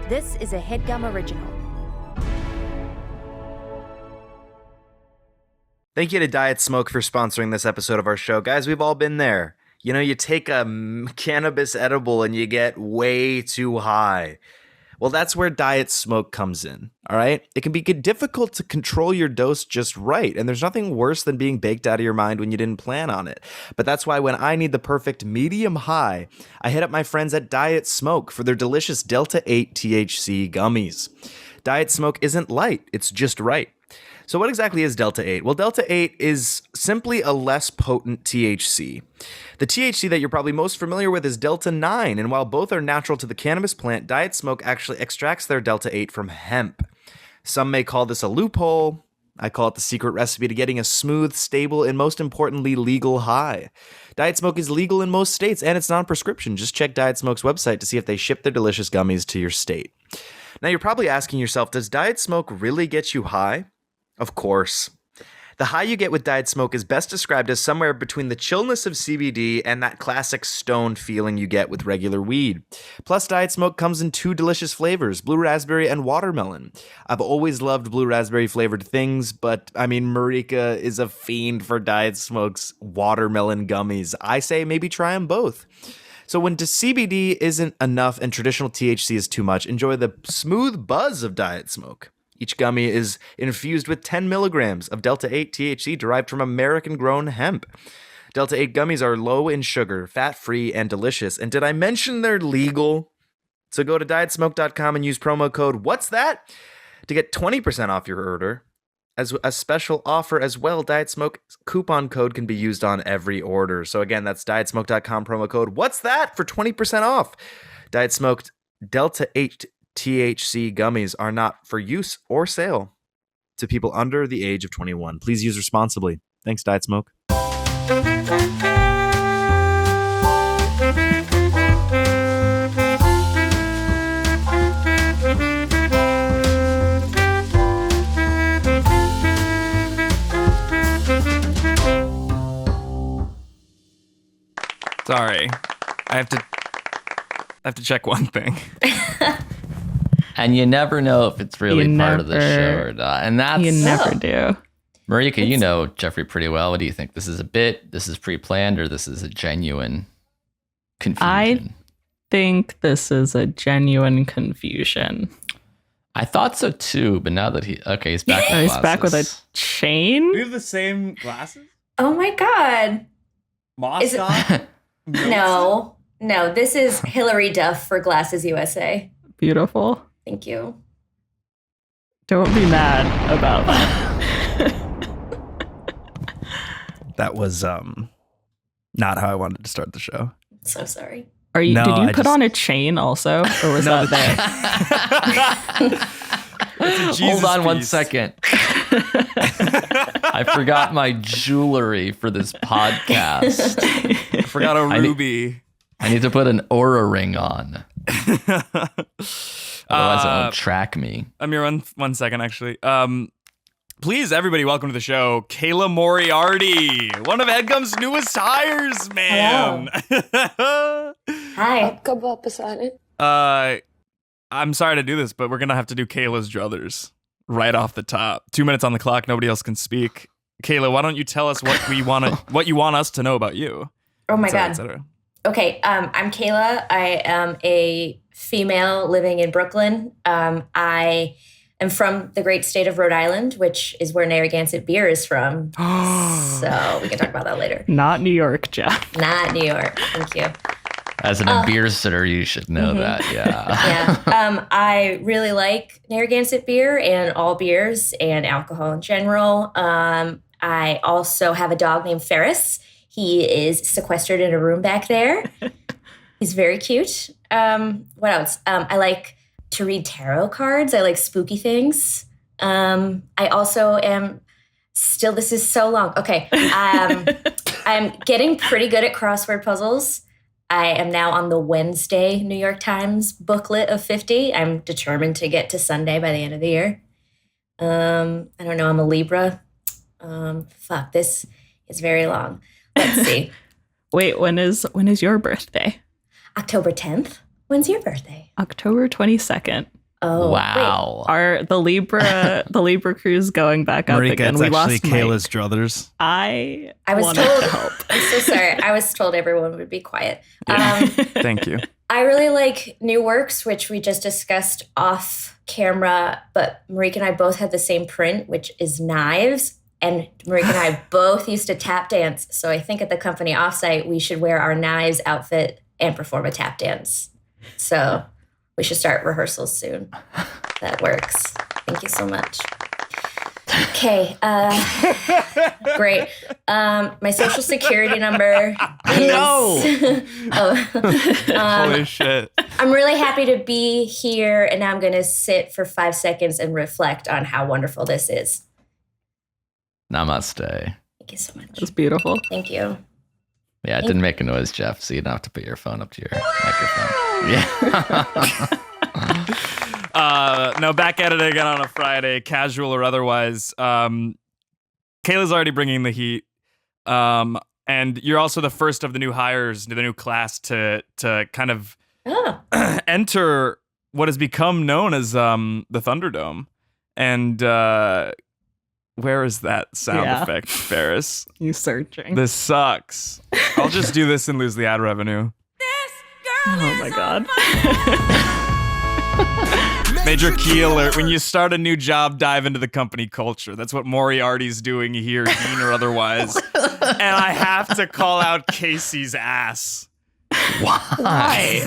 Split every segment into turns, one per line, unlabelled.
This is a Headgum original.
Thank you to Diet Smoke for sponsoring this episode of our show. Guys, we've all been there. You know, you take a cannabis edible and you get way too high. Well, that's where Diet Smoke comes in, all right? It can be difficult to control your dose just right, and there's nothing worse than being baked out of your mind when you didn't plan on it. But that's why when I need the perfect medium high, I hit up my friends at Diet Smoke for their delicious Delta 8 THC gummies. Diet Smoke isn't light, it's just right. So what exactly is Delta 8? Well, Delta 8 is simply a less potent THC. The THC that you're probably most familiar with is Delta 9, and while both are natural to the cannabis plant, Diet Smoke actually extracts their Delta 8 from hemp. Some may call this a loophole. I call it the secret recipe to getting a smooth, stable, and most importantly, legal high. Diet Smoke is legal in most states, and it's non-prescription. Just check Diet Smoke's website to see if they ship their delicious gummies to your state. Now, you're probably asking yourself, does Diet Smoke really get you high? Of course. The high you get with Diet Smoke is best described as somewhere between the chillness of CBD and that classic stoned feeling you get with regular weed. Plus, Diet Smoke comes in 2 delicious flavors, blue raspberry and watermelon. I've always loved blue raspberry flavored things, but I mean, Marika is a fiend for Diet Smoke's watermelon gummies. I say maybe try them both. So when CBD isn't enough and traditional THC is too much, enjoy the smooth buzz of Diet Smoke. Each gummy is infused with 10 milligrams of Delta 8 THC derived from American-grown hemp. Delta 8 gummies are low in sugar, fat-free, and delicious. And did I mention they're legal? So go to dietsmoke.com and use promo code What's That to get 20% off your order. As a special offer as well, Diet Smoke coupon code can be used on every order. So again, that's dietsmoke.com promo code What's That for 20% off. Diet Smoke Delta 8 THC gummies are not for use or sale to people under the age of 21. Please use responsibly. Thanks, Diet Smoke.
Sorry, I have to check one thing.
And you never know if it's really part of the show or not. And that's...
You never do.
Marika, you know Jeffrey pretty well. What do you think? This is a bit, this is pre-planned, or this is a genuine confusion?
I think this is a genuine confusion.
I thought so too, but now that he's back with
He's back with a chain?
We have the same glasses?
Oh my God.
Moscow?
No, this is Hillary Duff for Glasses USA.
Beautiful.
Thank you.
Don't be mad about that.
That was not how I wanted to start the show.
So sorry.
Did you
I
put on a chain also? Or was that there?
Hold on 1 second. I forgot my jewelry for this podcast.
I forgot a ruby.
I need to put an aura ring on. Otherwise, it won't track me.
Amir, one second, actually. Please, everybody, welcome to the show, Kayla Moriarty, one of Headgum's newest hires, man.
Hi.
I'm sorry to do this, but we're gonna have to do Kayla's druthers right off the top. 2 minutes on the clock. Nobody else can speak. Kayla, why don't you tell us what you want us to know about you?
Oh my God.
Et cetera.
Okay, I'm Kayla. I am a female living in Brooklyn. I am from the great state of Rhode Island, which is where Narragansett beer is from. So we can talk about that later.
Not New York, Geoff.
Not New York. Thank you.
As an beer sitter, you should know that. Yeah.
Yeah. I really like Narragansett beer and all beers and alcohol in general. I also have a dog named Ferris. He is sequestered in a room back there. He's very cute. What else? I like to read tarot cards. I like spooky things. I also am still, this is so long. Okay. I'm getting pretty good at crossword puzzles. I am now on the Wednesday New York Times booklet of 50. I'm determined to get to Sunday by the end of the year. I don't know. I'm a Libra. This is very long. Let's see.
Wait, when is your birthday?
October 10th. When's your birthday?
October 22nd.
Oh,
Wow.
The Libra crew's going back up
Marika,
again.
it's
We
actually
lost
Kayla's
Mike.
druthers.
I
was
wanted
told.
to help.
I'm so sorry. I was told everyone would be quiet.
Yeah. Thank you.
I really like New Works, which we just discussed off camera, but Marika and I both had the same print, which is knives. And Marika and I both used to tap dance. So I think at the company offsite, we should wear our knives outfit and perform a tap dance. So we should start rehearsals soon. That works. Thank you so much. Okay. Great. My social security number is...
No!
Holy shit.
I'm really happy to be here, and now I'm going to sit for 5 seconds and reflect on how wonderful this is.
Namaste.
Thank you so much.
It's beautiful.
Thank you.
Yeah, it didn't make a noise, Geoff, so you don't have to put your phone up to your microphone. Yeah.
No, back at it again on a Friday, casual or otherwise. Kayla's already bringing the heat. And you're also the first of the new hires, the new class to kind of enter what has become known as the Thunderdome. And where is that sound effect, Ferris?
You searching.
This sucks. I'll just do this and lose the ad revenue.
Oh my God.
Major key alert. When you start a new job, dive into the company culture. That's what Moriarty's doing here, dean or otherwise. And I have to call out Casey's ass.
Why?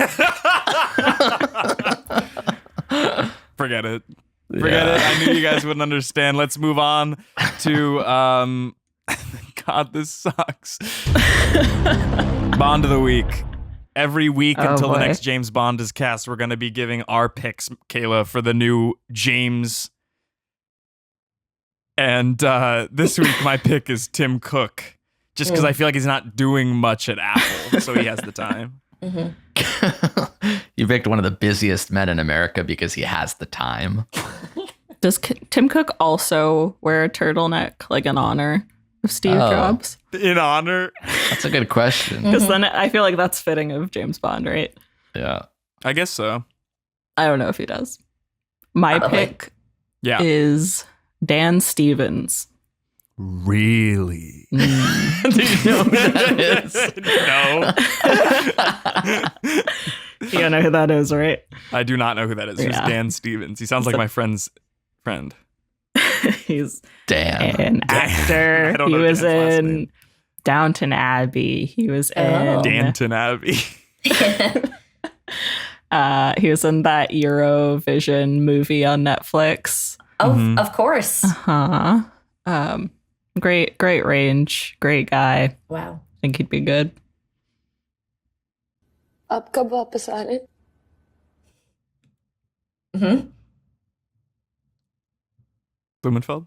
Forget it. Forget it. I knew you guys wouldn't understand. Let's move on to God, this sucks. Bond of the week. Every week until the next James Bond is cast, we're going to be giving our picks, Kayla, for the new James. And this week, my pick is Tim Cook, just because I feel like he's not doing much at Apple, so he has the time.
You picked one of the busiest men in America because he has the time.
Does Tim Cook also wear a turtleneck, like in honor of Steve Jobs?
In honor?
That's a good question.
Because then I feel like that's fitting of James Bond, right?
Yeah.
I guess so.
I don't know if he does. My pick is Dan Stevens.
Really?
Do you know who that is?
No.
You don't know who that is, right?
I do not know who that is. Who's Dan Stevens? He sounds like my friend's friend.
He's
Dan.
an actor.
I don't
He
know
was
Dan's last
in
name.
Downton Abbey. He was in
Danton Abbey.
he was in that Eurovision movie on Netflix.
Oh, of course.
Great range. Great guy.
Wow.
I think he'd be good.
आप कब वापस आ रहे?
Blumenfeld?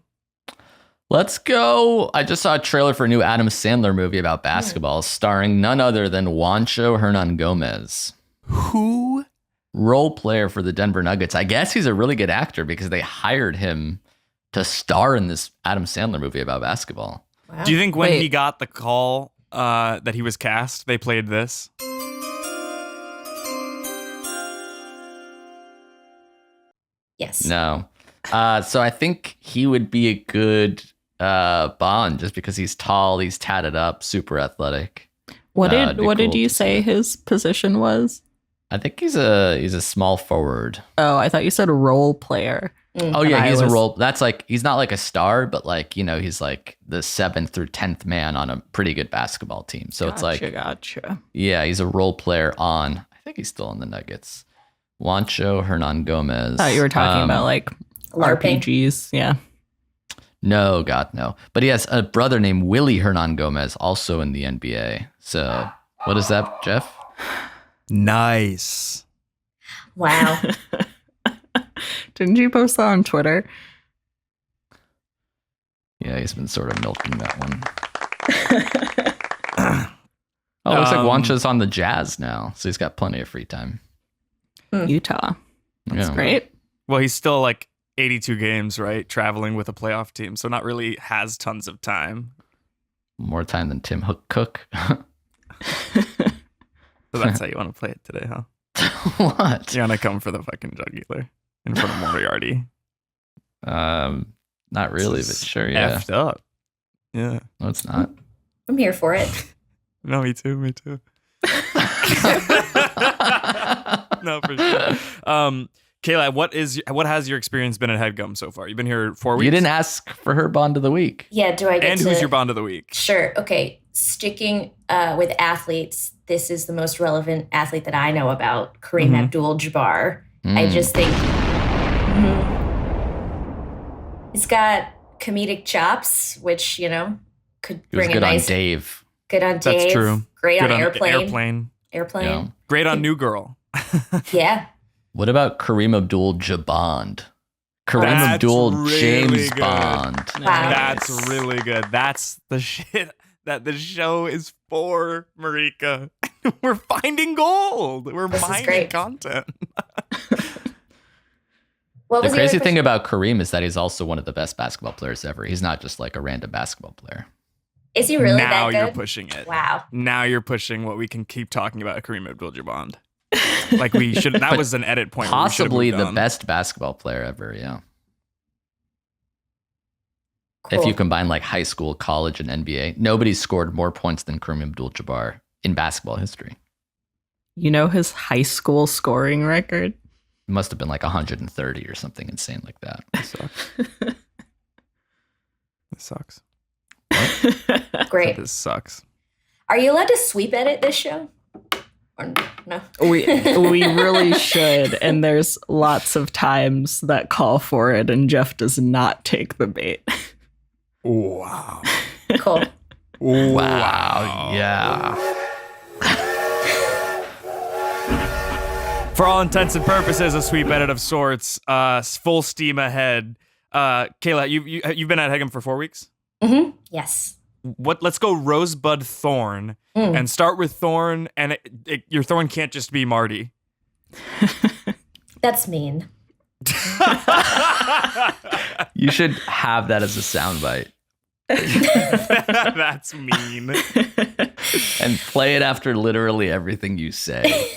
Let's go. I just saw a trailer for a new Adam Sandler movie about basketball starring none other than Juancho Hernan Gomez.
Who?
Role player for the Denver Nuggets. I guess he's a really good actor because they hired him to star in this Adam Sandler movie about basketball.
Wow.
Do you think when
Wait.
he got the call that he was cast, they played this?
Yes.
No. So I think he would be a good Bond just because he's tall, he's tatted up, super athletic.
What
it'd be
did
cool
you
to
say
see.
his position was?
I think he's a small forward.
Oh, I thought you said role player.
Oh yeah,
I
he's a
was-
role. That's like he's not like a star, but like he's like the 7th through 10th man on a pretty good basketball team. So it's like
Gotcha.
yeah, he's a role player on. I think he's still in the Nuggets. Juancho Hernan Gomez.
I thought you were talking about like
LARPing.
RPGs. Yeah.
No, God, no. But he has a brother named Willie Hernan Gomez, also in the NBA. So what is that, Geoff?
Nice.
Wow.
Didn't you post that on Twitter?
Yeah, he's been sort of milking that one. Oh, it looks like Juancho's on the Jazz now, so he's got plenty of free time.
Utah. That's
Yeah.
great.
Well, he's still like 82 games, right? Traveling with a playoff team, so not really has tons of time.
More time than Tim Cook.
So that's how you want to play it today, huh?
What?
You want to come for the fucking jugular. in front of Moriarty.
Not really, but sure, yeah.
Effed up. Yeah.
No, it's not.
I'm here for it.
No, me too. No, for sure. Kayla, what has your experience been at Headgum so far? You've been here 4 weeks.
You didn't ask for her bond of the week.
Yeah, do I get
And who's your bond of the week?
Sure. Okay. Sticking with athletes, this is the most relevant athlete that I know about, Kareem Abdul-Jabbar. I just think he's got comedic chops, which, could
He was
bring
good
a nice...
on Dave.
Good on Dave.
That's true.
Great
Good
on Airplane.
Yeah.
Great on New Girl.
Yeah.
What about Kareem Abdul-Jabbar? Kareem
That's
Abdul
really
James
good.
Bond.
Wow.
That's really good. That's the shit that the show is for, Marika. We're finding gold. We're
This is
mining
great.
content.
What
The
was
crazy
other
thing
question?
about Kareem is that he's also one of the best basketball players ever. He's not just like a random basketball player.
Is he really
Now
that good?
you're pushing it.
Wow.
Now you're pushing what we can keep talking about Kareem Abdul-Jabbar. Like we should. That was an edit point. where we should have
Possibly
moved
the
on.
best basketball player ever, yeah.
Cool.
If you combine like high school, college, and NBA, nobody's scored more points than Kareem Abdul-Jabbar in basketball history.
You know his high school scoring record?
It must have been like 130 or something insane like that.
This sucks.
Great.
This sucks.
Are you allowed to sweep edit this show? Or no?
We really should, and there's lots of times that call for it, and Geoff does not take the bait.
Wow.
Cool.
Wow. Yeah.
For all intents and purposes, a sweep edit of sorts. Full steam ahead. Kayla, you've been at Headgum for 4 weeks.
Yes.
Let's go Rosebud Thorn and start with Thorn, and your Thorn can't just be Marty.
That's mean.
You should have that as a soundbite
That's mean.
and play it after literally everything you say.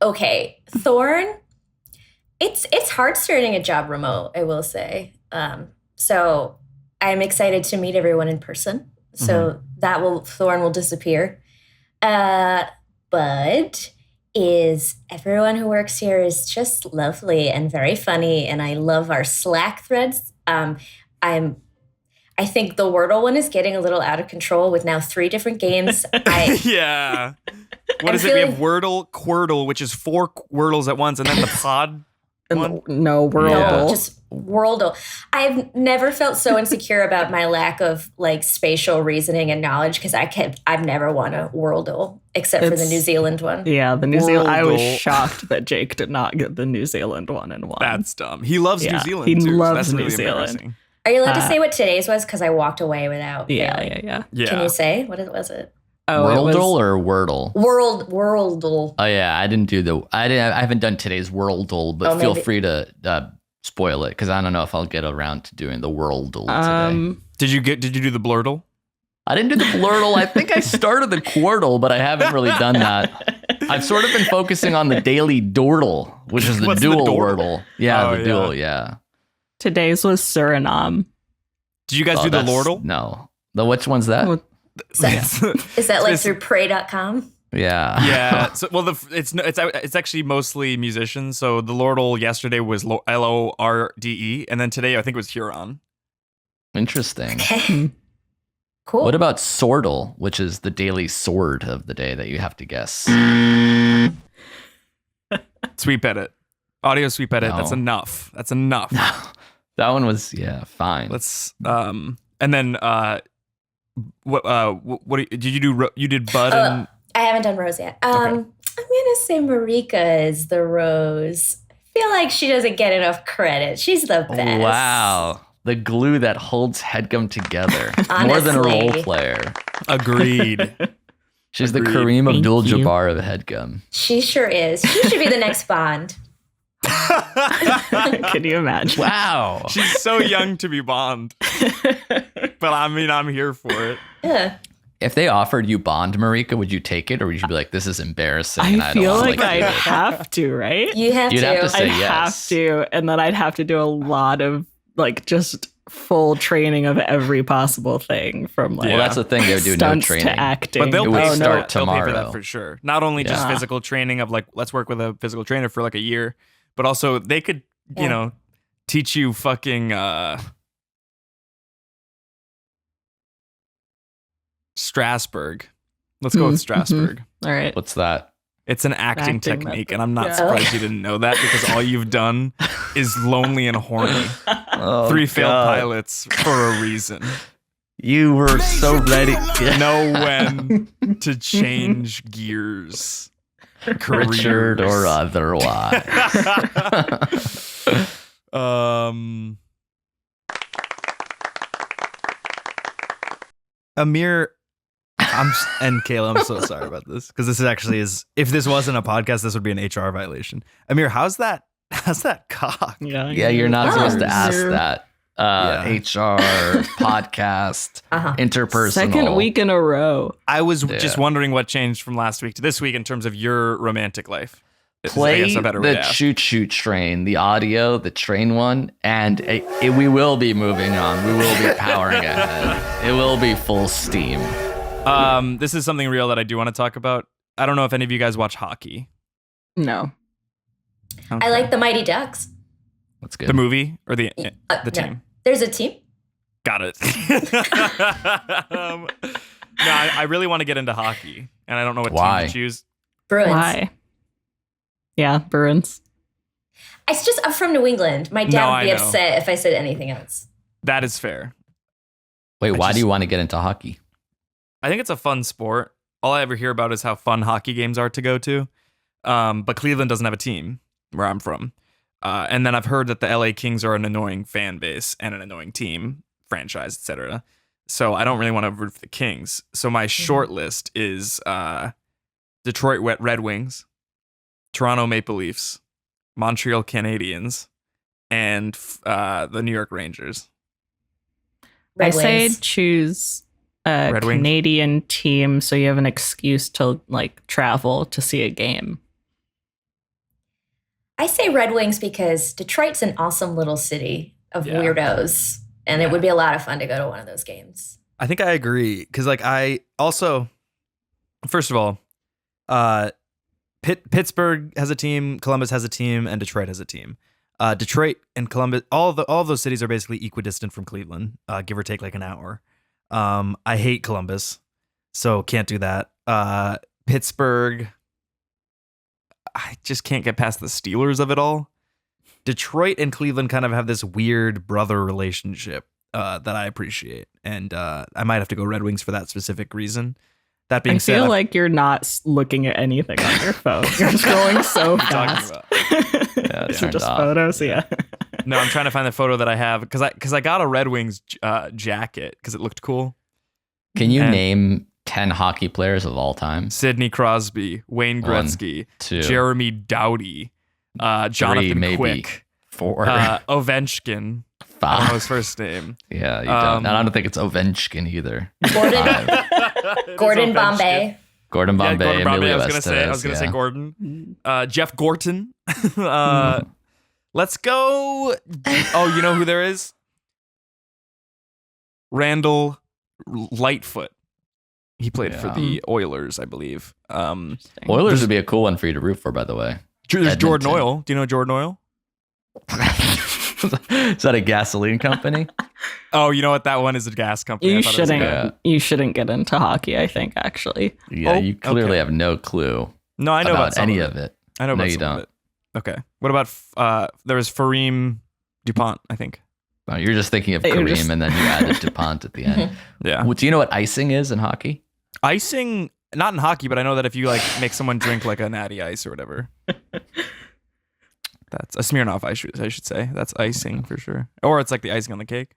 Okay, Thorn. It's hard starting a job remote, I will say. So I'm excited to meet everyone in person. So Thorn will disappear. But everyone who works here is just lovely and very funny, and I love our Slack threads. I think the Wordle one is getting a little out of control with now 3 different games.
Yeah. What is it? We have Wordle, Quirtle, which is 4 Wordles at once, and then the pod one.
No, Wordle.
No, just Wordle. I've never felt so insecure about my lack of like spatial reasoning and knowledge because I've never won a Wordle except for the New Zealand one.
Yeah, the New Zealand. I was
Wordle.
shocked that Jake did not get the New Zealand one and won.
That's dumb. He loves New
Yeah,
Zealand.
he
too, so
loves
that's
New
really
Zealand.
embarrassing.
Are you allowed to say what today's was? Because I walked away without.
Yeah.
Yeah.
Can you say what was it?
Oh, it was-
Worldle or Wordle?
Worldle.
Oh yeah, I haven't done today's Worldle, but feel
maybe.
free to spoil it because I don't know if I'll get around to doing the Worldle today.
Did you do the Blurtle?
I didn't do the Blurtle. I think I started the Quirtle, but I haven't really done that. I've sort of been focusing on the daily Dordle, which is the
What's the
dual
Dordle?
Wordle. Yeah,
Oh,
the dual, yeah.
Today's was Suriname.
Did you guys
Oh,
do the
that's-
Lordle?
No. Which one's that?
Oh,
Is that like
It's-
through pray.com?
Yeah.
Yeah. So, well, it's actually mostly musicians. So the Lordle yesterday was LORDE, and then today I think it was Huron.
Interesting.
Okay. Cool.
What about Swordle, which is the daily sword of the day that you have to guess?
Sweep edit, audio sweep edit.
No.
That's enough. That's enough.
That one was fine.
Let's and then what did you do? You did Bud and
I haven't done Rose yet. I'm gonna say Marika is the Rose. I feel like she doesn't get enough credit. She's the best.
Wow. The glue that holds Headgum together. More than a
Honestly.
role player.
agreed.
She's the
Agreed.
Kareem
Thank
Abdul-Jabbar of Headgum.
She sure is. She should be the next Bond.
Can you imagine?
Wow.
She's so young to be Bond, but I mean, I'm here for it.
Yeah.
If they offered you bond, Marika, would you take it, or would you be like, "This is embarrassing"? And
I
don't
feel
wanna,
like I'd
do it?
have to, right?
You have
You'd
to.
have to say
I'd
yes.
have to, and then I'd have to do a lot of like just full training of every possible thing from like
Well, that's the thing. They would do no
stunts
training.
to acting.
But they'll
It would
pay,
start
they'll pay for
tomorrow.
that for sure. Not only just
Yeah.
physical training of like, let's work with a physical trainer for like a year, but also they could, you
Yeah.
know, teach you fucking Strasbourg. Let's go with
Mhm.
Strasbourg.
All right.
What's that?
It's an acting
Acting
technique,
method.
and I'm not
Yeah.
surprised you didn't know that because all you've done is lonely and horny.
Oh,
3 failed
God.
pilots for a reason.
You were so ready.
Know when to change gears.
Richard or
Careers.
otherwise.
Amir, and Kayla, I'm so sorry about this because this is actually if this wasn't a podcast, this would be an HR violation. Amir, how's that cock?
Yeah, you're not
Oh,
supposed to ask
Zero.
that. HR, podcast,
Uh-huh.
interpersonal.
Second week in a row.
I was
Yeah.
just wondering what changed from last week to this week in terms of your romantic life. Is, I
Play
guess, a better way
the
to ask.
choo-choo train, the audio, the train one, and we will be moving on. We will be powering ahead. It will be full steam.
This is something real that I do want to talk about. I don't know if any of you guys watch hockey.
No.
Okay.
I like the Mighty Ducks.
That's good.
the movie or the
No,
team.
There's a team.
Got it. No, I really want to get into hockey, and I don't know what
Why?
team to choose.
Bruins.
Why? Yeah, Bruins.
It's just, I'm from New England. My
No,
dad would
I
be
know.
upset if I said anything else.
That is fair.
Wait,
I
why do
just-
you want to get into hockey?
I think it's a fun sport. All I ever hear about is how fun hockey games are to go to. But Cleveland doesn't have a team where I'm from. And then I've heard that the LA Kings are an annoying fan base and an annoying team, franchise, etc. So I don't really want to root for the Kings. So my short list is Detroit Red Wings, Toronto Maple Leafs, Montreal Canadiens, and the New York Rangers.
Red
I say
Wings.
choose a
Red Wings?
Canadian team so you have an excuse to like travel to see a game.
I say Red Wings because Detroit's an awesome little city of
Yeah.
weirdos, and it would be a lot of fun to go to one of those games.
I think I agree because, like, I also, first of all, Pittsburgh has a team, Columbus has a team, and Detroit has a team. Detroit and Columbus, all of those cities are basically equidistant from Cleveland, give or take like an hour. I hate Columbus, so can't do that. Pittsburgh, I just can't get past the Steelers of it all. Detroit and Cleveland kind of have this weird brother relationship that I appreciate, and I might have to go Red Wings for that specific reason. That being
I
said,
feel like you're not looking at anything on your phone. You're scrolling so
What are you
fast.
talking
Yeah,
These are
turned
just
off.
photos. Yeah.
No, I'm trying to find the photo that I have because I got a Red Wings jacket because it looked cool.
Can you
And-
name 10 hockey players of all time?
Sidney Crosby, Wayne
One,
Gretzky,
2,
Jeremy Doughty, Jonathan
3, maybe.
Quick,
4,
Ovechkin. I don't know
5.
his first name.
Yeah, you don't. I don't think it's Ovechkin either.
Gordon,
5.
It is
Gordon
Ovechkin.
Bombay.
Gordon
Yeah,
Bombay,
Gordon Bombay.
Emilio
I was gonna say
Estes,
Gordon. Jeff Gorton. Let's go. Oh, you know who there is? Randall Lightfoot. He played for
Yeah.
the Oilers, I believe.
Oilers would be a cool one for you to root for, by the way.
There's Jordan
Edmonton.
Oil. Do you know Jordan Oil?
Is that a gasoline company?
Oh, you know what? That one is a gas company.
You
I thought it was a
shouldn't.
guy.
Yeah.
You shouldn't get into hockey. I think actually.
Yeah,
Oh,
you clearly
okay.
have no clue
No, I know about some
any
of
of
it.
it.
I know
No,
about
you
some of
don't.
it. Okay. What about there was Fareem DuPont, I think.
Oh, you're just thinking of
You're
Kareem
just-
and then you added DuPont at the end.
Yeah.
Well, do you know what icing is in hockey?
Icing, not in hockey, but I know that if you like make someone drink like a natty ice or whatever. That's a Smirnoff, I should say. That's icing for sure. Or it's like the icing on the cake.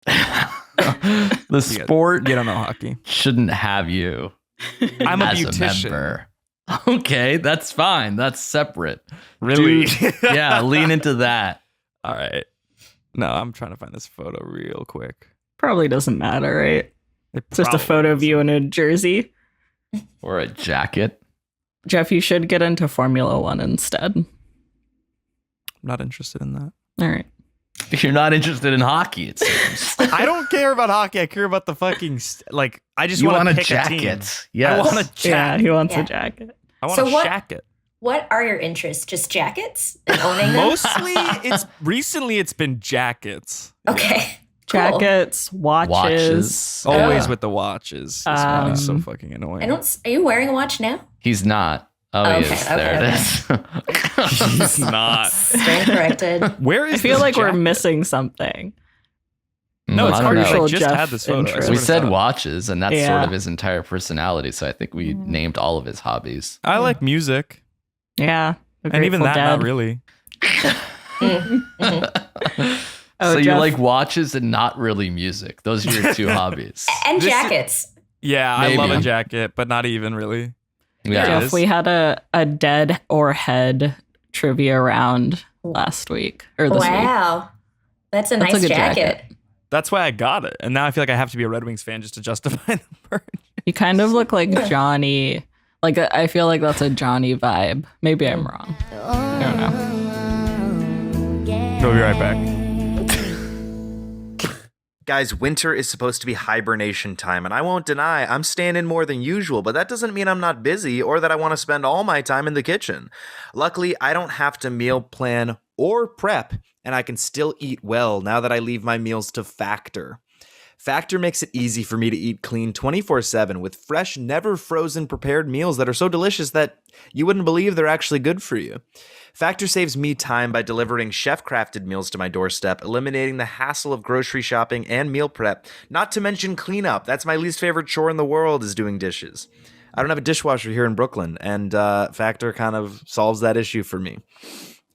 The sport
You don't know hockey.
shouldn't have you
I'm a
as
beautician.
a member. Okay, that's fine. That's separate.
Really?
Dude, yeah, lean into that.
All right. No, I'm trying to find this photo real quick.
Probably doesn't matter, right? It's just a photo of you in a jersey.
Or a jacket.
Geoff, you should get into Formula One instead.
I'm not interested in that.
All right.
You're not interested in hockey, it seems.
I don't care about hockey. I care about the fucking I just
You
want
want
to
a
pick a team.
jacket. Yes.
I want a
Yeah,
jacket.
he wants
Yeah.
a jacket.
I want
So
a
what-
jacket.
What are your interests? Just jackets and owning them?
Mostly, it's been jackets.
Okay. Cool.
Jackets, watches.
Always
Oh.
with the watches. This one is so
Um,
fucking annoying.
Are you wearing a watch now?
He's not. Oh, he
Okay,
is.
okay,
There
okay.
it is.
He's not.
Stand corrected.
Where is
I feel
this
like we're
jacket?
missing something.
No, it's
I don't know.
crucial. I
Jeff
just had this photo. I
interest.
swear
We
to
said
God.
watches, and that's sort
Yeah.
of his entire personality. So I think we named all of his hobbies.
I like music,
Yeah. The
and even
Grateful
that,
Dead.
not really.
Oh,
So you
Jeff-
like watches and not really music. Those are your two hobbies.
And
This is-
jackets.
Yeah, I love a
Maybe.
jacket, but not even really.
Yeah.
it
Jeff,
is.
we had a dead or head trivia round last week or this week.
Wow. That's a
That's a
nice
good
jacket.
jacket.
That's why I got it, and now I feel like I have to be a Red Wings fan just to justify the purchase.
You kind of look like Johnny. Like I feel like that's a Johnny vibe. Maybe I'm wrong. I don't know.
We'll be right back.
Guys, winter is supposed to be hibernation time, and I won't deny I'm staying in more than usual, but that doesn't mean I'm not busy or that I want to spend all my time in the kitchen. Luckily, I don't have to meal plan or prep, and I can still eat well now that I leave my meals to Factor. Factor makes it easy for me to eat clean 24/7 with fresh, never frozen prepared meals that are so delicious that you wouldn't believe they're actually good for you. Factor saves me time by delivering chef-crafted meals to my doorstep, eliminating the hassle of grocery shopping and meal prep, not to mention cleanup. That's my least favorite chore in the world, is doing dishes. I don't have a dishwasher here in Brooklyn, and Factor kind of solves that issue for me.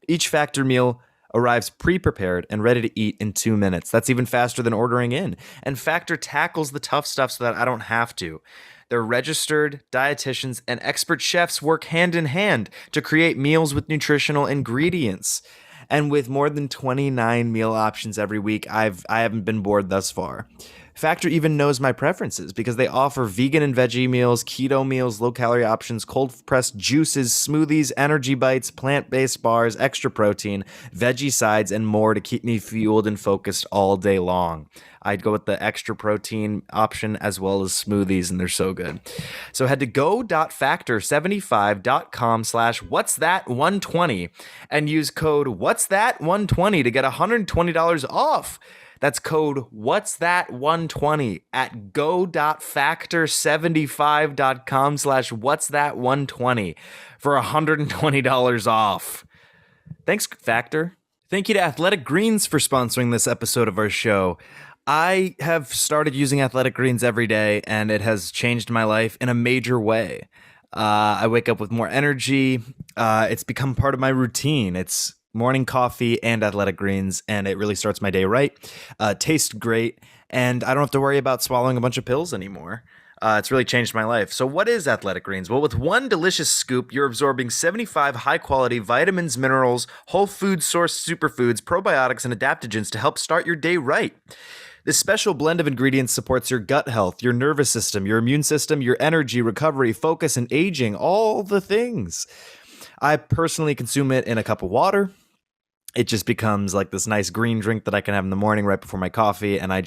Each Factor meal arrives pre-prepared and ready to eat in 2 minutes. That's even faster than ordering in. And Factor tackles the tough stuff so that I don't have to. Their registered dietitians and expert chefs work hand in hand to create meals with nutritional ingredients. And with more than 29 meal options every week, I haven't been bored thus far. Factor even knows my preferences because they offer vegan and veggie meals, keto meals, low-calorie options, cold-pressed juices, smoothies, energy bites, plant-based bars, extra protein, veggie sides, and more to keep me fueled and focused all day long. I'd go with the extra protein option as well as smoothies, and they're so good. So head to go.factor75.com/whatsthat120 and use code whatsthat120 to get $120 off. That's code whatsthat120 at go.factor75.com/whatsthat120 for $120 off. Thanks, Factor. Thank you to Athletic Greens for sponsoring this episode of our show. I have started using Athletic Greens every day, and it has changed my life in a major way. I wake up with more energy. It's become part of my routine. It's morning coffee and Athletic Greens, and it really starts my day right. Tastes great, and I don't have to worry about swallowing a bunch of pills anymore. It's really changed my life. So what is Athletic Greens? Well, with one delicious scoop, you're absorbing 75 high-quality vitamins, minerals, whole food source superfoods, probiotics, and adaptogens to help start your day right. This special blend of ingredients supports your gut health, your nervous system, your immune system, your energy, recovery, focus, and aging, all the things. I personally consume it in a cup of water. It just becomes like this nice green drink that I can have in the morning right before my coffee. And I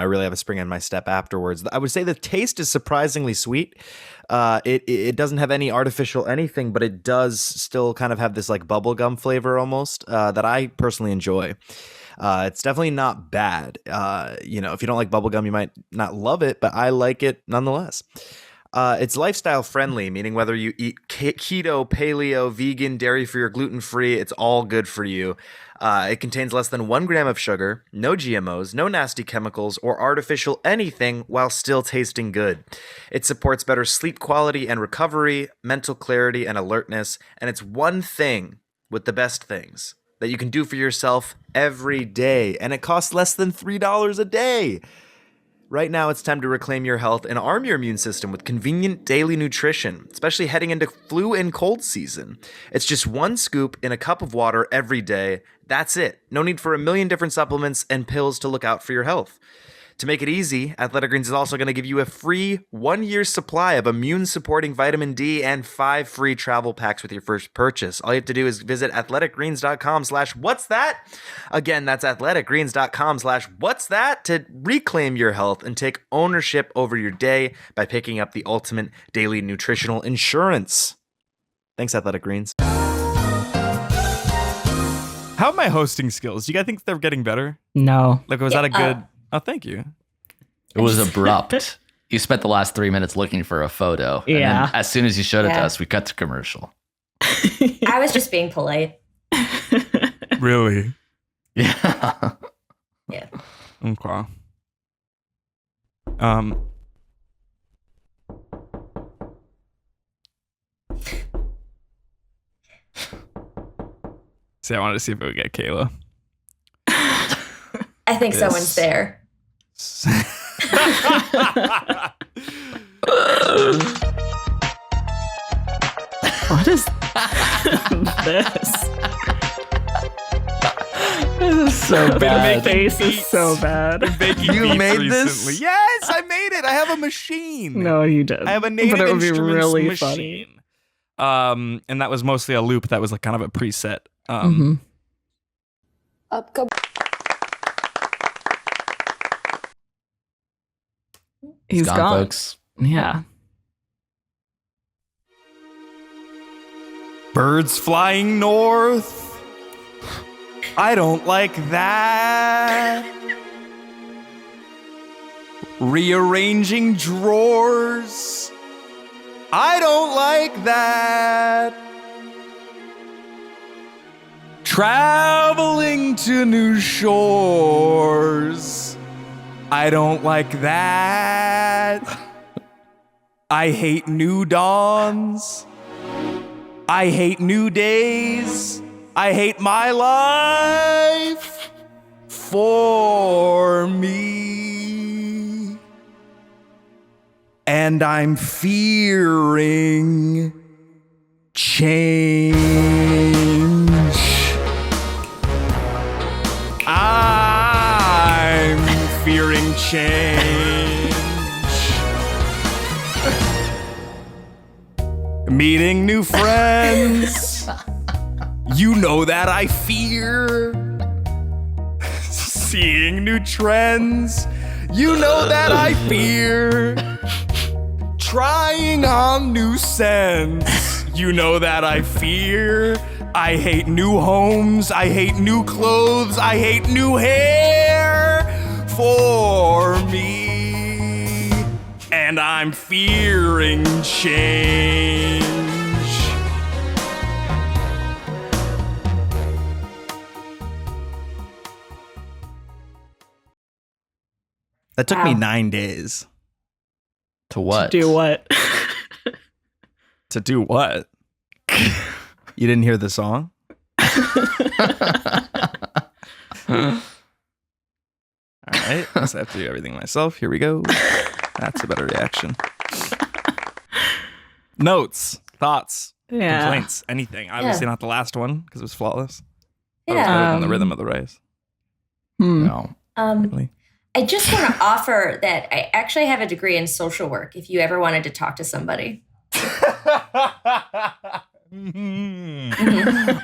really have a spring in my step afterwards. I would say the taste is surprisingly sweet. It doesn't have any artificial anything, but it does still kind of have this like bubblegum flavor almost that I personally enjoy. It's definitely not bad. If you don't like bubblegum, you might not love it, but I like it nonetheless. It's lifestyle friendly, meaning whether you eat keto, paleo, vegan, dairy-free, or gluten-free, it's all good for you. It contains less than 1 gram of sugar, no GMOs, no nasty chemicals, or artificial anything while still tasting good. It supports better sleep quality and recovery, mental clarity and alertness, and it's one thing with the best things that you can do for yourself every day, and it costs less than $3 a day. Right now, it's time to reclaim your health and arm your immune system with convenient daily nutrition, especially heading into flu and cold season. It's just 1 scoop in a cup of water every day. That's it. No need for a million different supplements and pills to look out for your health. To make it easy, Athletic Greens is also going to give you a free 1-year supply of immune-supporting vitamin D and 5 free travel packs with your first purchase. All you have to do is visit athleticgreens.com/what's-that. Again, that's athleticgreens.com/what's-that to reclaim your health and take ownership over your day by picking up the ultimate daily nutritional insurance. Thanks, Athletic Greens.
How are my hosting skills? Do you guys think they're getting better?
No.
Like, was that a good... Oh, thank you.
It was abrupt. You spent the last 3 minutes looking for a photo. And
Yeah.
then as soon as you showed it to us, we cut to commercial.
I was just being polite.
Really?
Yeah.
Yeah.
Okay. See, I wanted to see if it would get Kayla.
I think someone's there.
What is this?
This is so bad.
My face is so bad.
You made this?
Recently. Yes, I made it. I have a machine.
No, you didn't.
I have a native
But it would be
instruments
really
machine.
funny.
And that was mostly a loop that was like kind of a preset.
आपका
He's gone.
folks.
Yeah.
Birds flying north. I don't like that. Rearranging drawers. I don't like that. Traveling to new shores. I don't like that. I hate new dawns. I hate new days. I hate my life for me. And I'm fearing change. I'm fearing change. Meeting new friends. You know that I fear. Seeing new trends. You know that I fear. Trying on new scents. You know that I fear. I hate new homes. I hate new clothes. I hate new hair for me. And I'm fearing change. That took me
Wow.
9 days.
To what?
Do what?
To do what? You didn't hear the song? All right. I just have to do everything myself. Here we go. That's a better reaction. Notes, thoughts,
Yeah.
complaints, anything. Obviously not the last one because it was flawless. But it was
Yeah.
better than the rhythm of the race.
No.
Really.
I just want to offer that I actually have a degree in social work if you ever wanted to talk to somebody.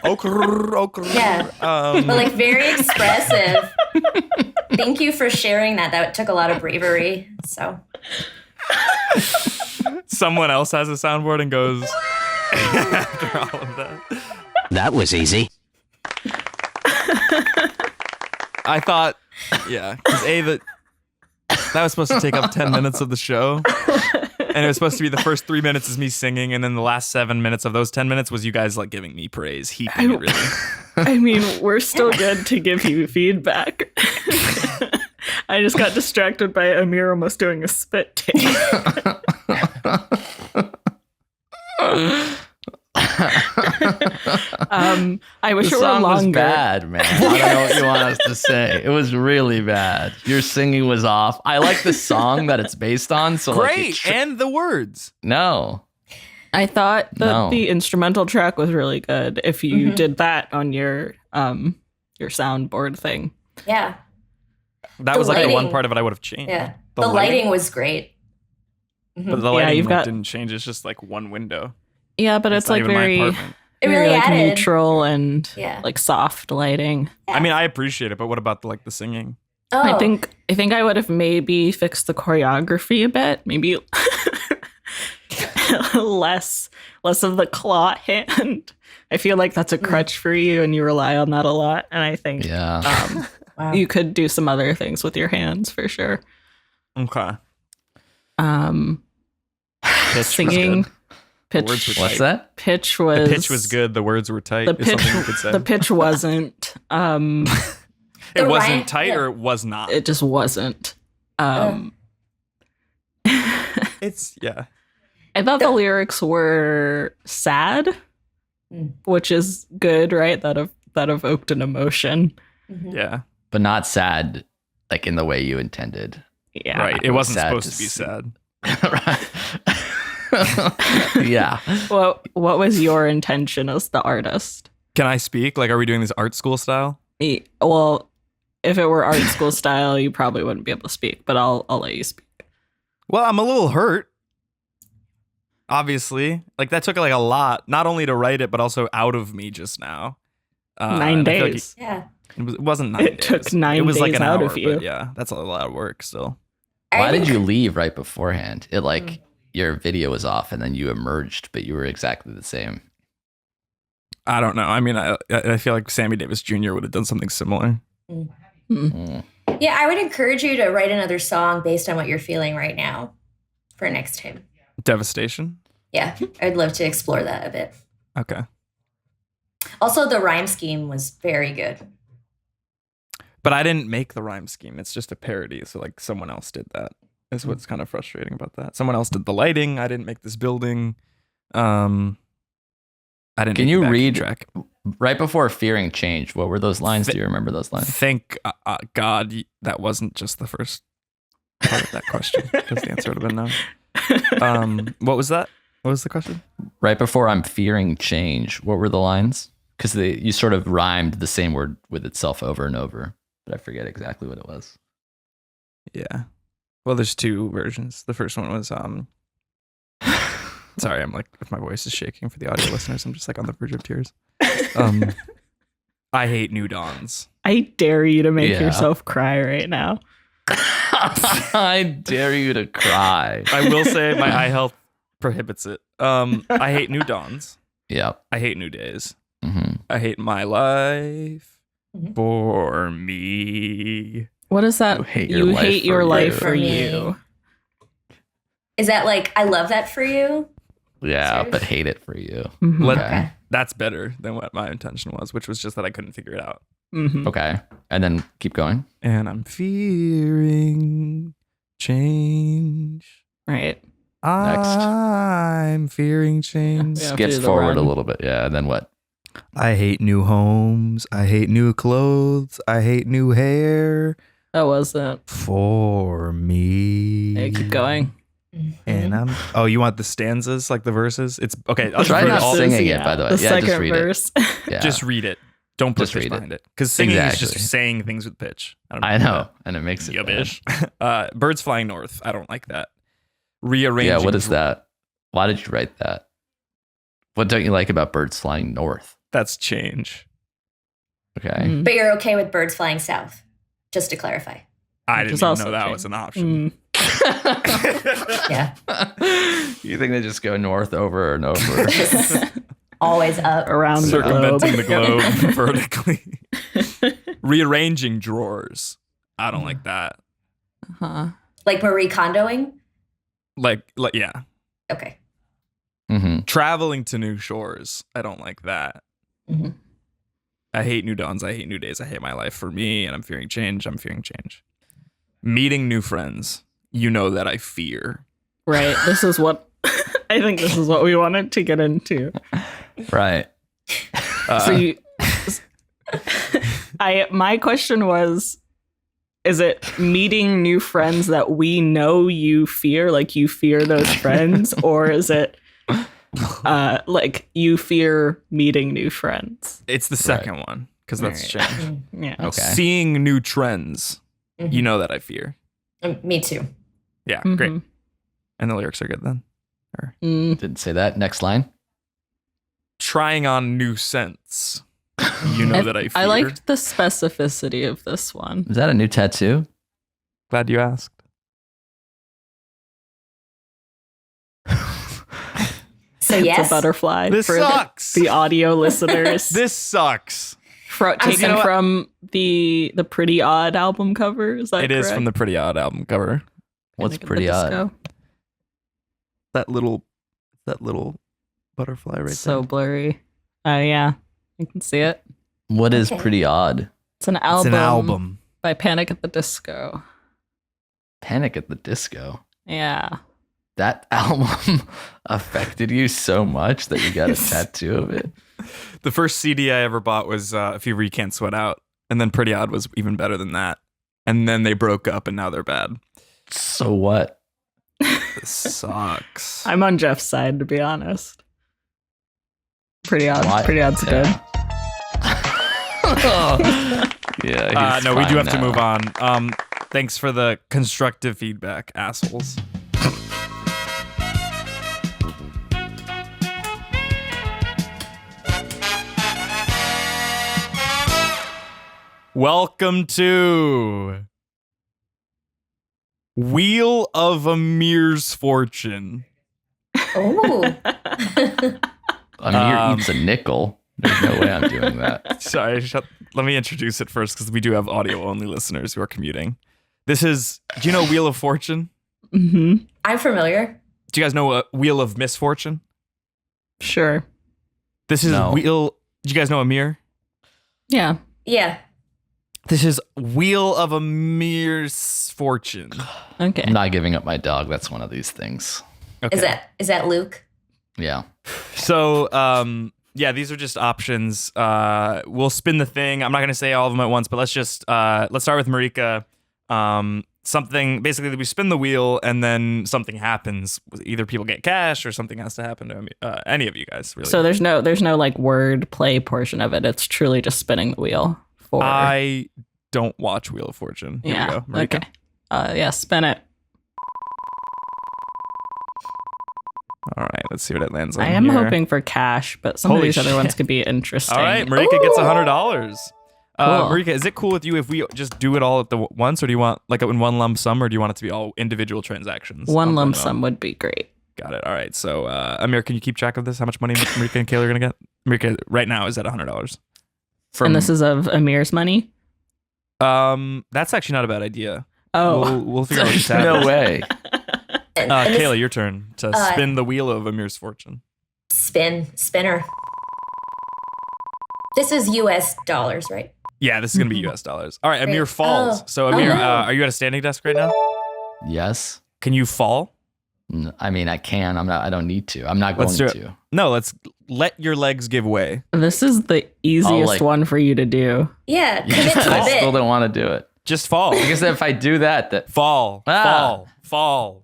Okr.
Yeah. But like very expressive. Thank you for sharing that. That took a lot of bravery. So
Someone else has a soundboard and goes after all of that.
That was easy.
I thought, yeah, because that was supposed to take up 10 minutes of the show. And it was supposed to be the first 3 minutes is me singing, and then the last 7 minutes of those 10 minutes was you guys like giving me praise, heaping it really.
I mean, we're still good to give you feedback. I just got distracted by Amir almost doing a spit take. I wish
The
it were
song was
longer.
bad, man. I don't know what you want us to say. It was really bad. Your singing was off. I like the song that it's based on. So
Great, and the words.
No.
I thought that
No.
the instrumental track was really good. If
Mm-hmm.
you did that on your soundboard thing,
yeah.
That
The
was like the one
lighting-
part of it I would have changed.
Yeah. The lighting was great.
But the
Yeah,
lighting
you've got-
didn't change. It's just like one window.
Yeah, but it's
not
like
even my
very,
apartment.
It
very
really
like
added.
neutral and
Yeah.
like soft lighting.
I mean, I appreciate it, but what about the singing?
Oh,
I think I would have maybe fixed the choreography a bit. Maybe less of the claw hand. I feel like that's a crutch for you, and you rely on that a lot. And I think
Yeah.
wow.
you could do some other things with your hands for sure.
Okay.
Pitch
was
singing.
good.
Pitch.
words were
What's that?
Pitch was.
The pitch was good. The words were tight.
The
is something you could
pitch.
say.
The pitch wasn't.
It
The
wasn't
rhyme-
tight
yeah.
or it was not.
It just wasn't.
It's yeah.
I thought the lyrics were sad, which is good, right? That evoked an emotion.
Yeah.
But not sad, like in the way you intended.
Yeah.
Right. It wasn't
sad
supposed
to
to be
see.
sad.
Yeah.
What was your intention as the artist?
Can I speak? Like, are we doing this art school style?
Well, if it were art school style, you probably wouldn't be able to speak, but I'll let you speak.
Well, I'm a little hurt. Obviously, like that took like a lot, not only to write it, but also out of me just now.
9
and I feel like
days.
Yeah.
it wasn't 9
It
days.
took 9
It was like
days
an
out
hour,
of you.
But yeah, that's a lot of work still.
Why
I
did
think-
you leave right beforehand? It like your video was off and then you emerged, but you were exactly the same.
I don't know. I mean, I feel like Sammy Davis Jr. would have done something similar.
Mm.
Yeah, I would encourage you to write another song based on what you're feeling right now for next time.
Devastation.
Yeah, I'd love to explore that a bit.
Okay.
Also, the rhyme scheme was very good.
But I didn't make the rhyme scheme. It's just a parody. So like someone else did that. Is what's kind of frustrating about that. Someone else did the lighting. I didn't make this building. I didn't.
Can
make
you
the backing
read
track?
right before Fearing Change? What were those lines? Do you remember those lines?
Thank God that wasn't just the first part of that question, because the answer would have been no. What was that? What was the question?
Right before I'm fearing change. What were the lines? Because you sort of rhymed the same word with itself over and over, but I forget exactly what it was.
Yeah. Well, there's two versions. The first one was sorry, I'm like, if my voice is shaking for the audio listeners, I'm just like on the verge of tears. I hate new dawns.
I dare you to make
Yeah.
yourself cry right now.
I dare you to cry.
I will say my eye health prohibits it. I hate new dawns.
Yep.
I hate new days.
hmm
I hate my life
Mhm.
for me.
What is that?
You hate
You
your life
hate your
for
life
you.
for
For me.
you.
Is that like, I love that for you?
Yeah,
Serious?
but hate it for you.
Mhm.
Let-
Okay.
That's better than what my intention was, which was just that I couldn't figure it out.
Mhm.
Okay. And then keep going.
And I'm fearing change.
Right.
I'm fearing change.
Yeah.
Skips
do the
forward a
rhyme.
little bit. Yeah. And then what?
I hate new homes. I hate new clothes. I hate new hair
That wasn't.
for me.
Hey, keep going.
And I'm. Oh, you want the stanzas, like the verses? It's okay. I'll just
Try
read
not
it all.
singing it, by the way.
The
Yeah, just
second
read it.
verse.
Yeah.
Just read it. Don't put
Just
pitch
read it.
behind it, because singing is
Exactly.
just saying things with pitch. don't
I
do
know. And it makes
that.
it.
Yeah,
bad.
bitch. Birds flying north. I don't like that. Rearranging.
Yeah. What is that? Why did you write that? What don't you like about birds flying north?
That's change.
Okay.
Mm.
But you're okay with birds flying south, just to clarify.
I
Which
didn't
is
even
also
know that
change.
was an option.
Mm.
Yeah.
You think they just go north over and over?
Always up.
Around the globe.
Circumventing the globe vertically. Rearranging drawers. I don't like that.
Huh.
Like Marie Kondoing?
Like yeah.
Okay.
hmm
Traveling to new shores. I don't like that.
Mhm.
I hate new dawns. I hate new days. I hate my life for me, and I'm fearing change. I'm fearing change. Meeting new friends. You know that I fear.
Right. This is what I think this is what we wanted to get into.
Right.
So you my question was, is it meeting new friends that we know you fear, like you fear those friends, or is it like you fear meeting new friends?
It's the second one, because that's
Right.
change.
Yeah.
Okay.
Seeing new trends. You know that I fear.
Me too.
Yeah,
Mhm.
great. And the lyrics are good then.
Didn't say that. Next line.
Trying on new scents. You know that I fear.
I liked the specificity of this one.
Is that a new tattoo?
Glad you asked.
So
It's
yes.
a butterfly.
This
for
sucks.
The audio listeners.
This sucks.
Taken
You know what?
from the Pretty Odd album cover. Is that
It is
correct?
from the Pretty Odd album cover.
What's
Panic at the
pretty odd?
Disco.
That little butterfly right
So blurry. Oh yeah, you can see it.
What is
Okay.
pretty odd?
It's an
there.
album,
It's an album.
by Panic at the Disco.
Panic at the Disco.
Yeah.
That album affected you so much that you got a tattoo of it.
The first CD I ever bought was If You Re Can't Sweat Out. And then Pretty Odd was even better than that. And then they broke up and now they're bad.
So what?
This sucks.
I'm on Geoff's side, to be honest. Pretty Odd.
Why?
Pretty Odd's good.
Yeah. he's
No, we do
fine
have to
now.
move on. Thanks for the constructive feedback, assholes. Welcome to Wheel of Amir's Fortune.
Oh.
Amir eats a nickel. There's no way I'm doing that.
Sorry, let me introduce it first because we do have audio-only listeners who are commuting. This is, do you know Wheel of Fortune?
Mm-hmm.
I'm familiar.
Do you guys know Wheel of Misfortune?
Sure.
This is
No.
Wheel. Do you guys know Amir?
Yeah.
Yeah.
This is Wheel of Amir's Fortune.
Okay.
I'm not giving up my dog. That's one of these things.
Okay.
Is that Luke?
Yeah.
So, yeah, these are just options. We'll spin the thing. I'm not going to say all of them at once, but let's start with Marika. Something, basically, we spin the wheel and then something happens. Either people get cash or something has to happen to any of you guys, really.
So there's no like word play portion of it. It's truly just spinning the wheel for.
I don't watch Wheel of Fortune. Here we go. Marika.
Okay. Yeah, spin it.
All right, let's see what it lands on.
I am
here.
hoping for cash, but some
Holy
of these other ones
shit.
could be interesting.
All right, Marika gets $100.
Cool.
Marika, is it cool with you if we just do it all at the once, or do you want like in one lump sum, or do you want it to be all individual transactions?
One
on
lump
Venmo?
sum would be great.
Got it. All right. So, Amir, can you keep track of this? How much money Marika and Kayla are gonna get? Marika right now is at $100.
And this is of Amir's money?
That's actually not a bad idea.
Oh.
We'll figure out what's
There's no
happening.
way.
And this-
Kayla, your turn to spin the wheel of Amir's fortune.
Spinner. This is US dollars, right?
Yeah, this is gonna be US dollars. All right, Amir
Great.
falls.
Oh.
So, Amir,
Oh, no.
are you at a standing desk right now?
Yes.
Can you fall?
I mean, I can. I'm not. I don't need to. I'm not going
Let's do it.
to.
No, let's let your legs give way.
This is the easiest
like-
one for you to do.
Yeah, commit to
I
a
still
bit.
don't want to do it.
Just fall.
Because if I do that,
Fall.
Ah.
Fall.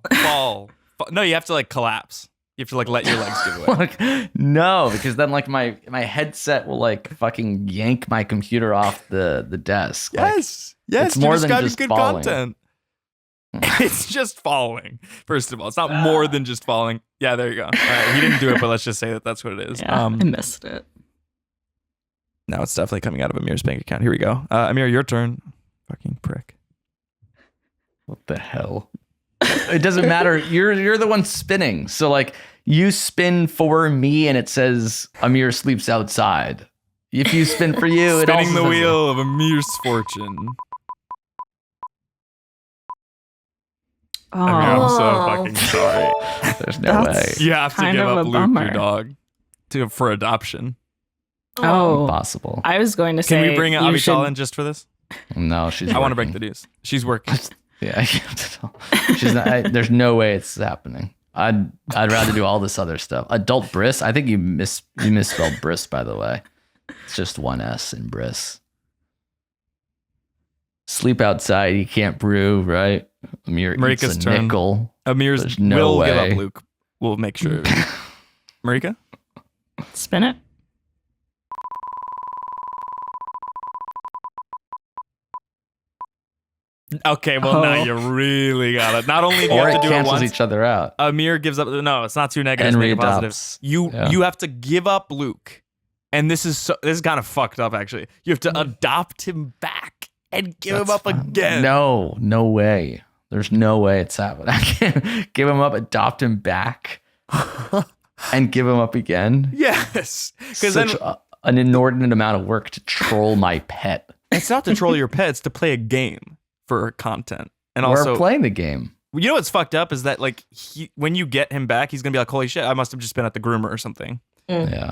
No, you have to like collapse. You have to like let your legs give way.
like, no, because then like my headset will like fucking yank my computer off the desk. Like,
Yes.
it's
you're
more than
describing
just
good
falling.
content. It's just falling. First of all, it's not more than just falling. Yeah, there you go. All right, he didn't do it, but let's just say that that's what it is.
Yeah, I missed it.
Now it's definitely coming out of Amir's bank account. Here we go. Amir, your turn. Fucking prick.
What the hell? It doesn't matter. You're the one spinning. So like you spin for me and it says Amir sleeps outside. If you spin for you, it also
Spinning the
says-
wheel of Amir's fortune. Amir, I'm so
Oh.
fucking sorry.
There's no way.
That's-
You have to
Kind
give
of
up
a
Luke,
bummer.
your dog, for adoption.
Oh,
Impossible.
I was going to say.
Can we bring
you
Avital
should-
in just for this?
No, she's.
I want to break
working.
the news. She's working.
Yeah, I can't tell. She's not. There's no way it's happening. I'd rather do all this other stuff. Adult bris. I think you misspelled bris, by the way. It's just one S in bris. Sleep outside. You can't brew, right? Amir
Marika's
eats a
turn.
nickel.
Amir's
There's no
will give
way.
up Luke. We'll make sure. Marika?
Spin it.
Okay, well, now you really got it. Not only do you
Or
have
it
to do it
cancels
once,
each other out.
Amir gives up. No, it's not two negatives,
And
make a positive.
readopts.
You have to give up Luke, and this is kind of fucked up. Actually, you have to adopt him back and give him up again.
No way. There's no way it's happening. I can't give him up, adopt him back, and give him up again.
Yes, because then
An inordinate amount of work to troll my pet.
it's not to troll your pets, to play a game for content, and
We're
also
playing the game.
you know what's fucked up is that like when you get him back, he's gonna be like, "Holy shit, I must have just been at the groomer or something."
Yeah.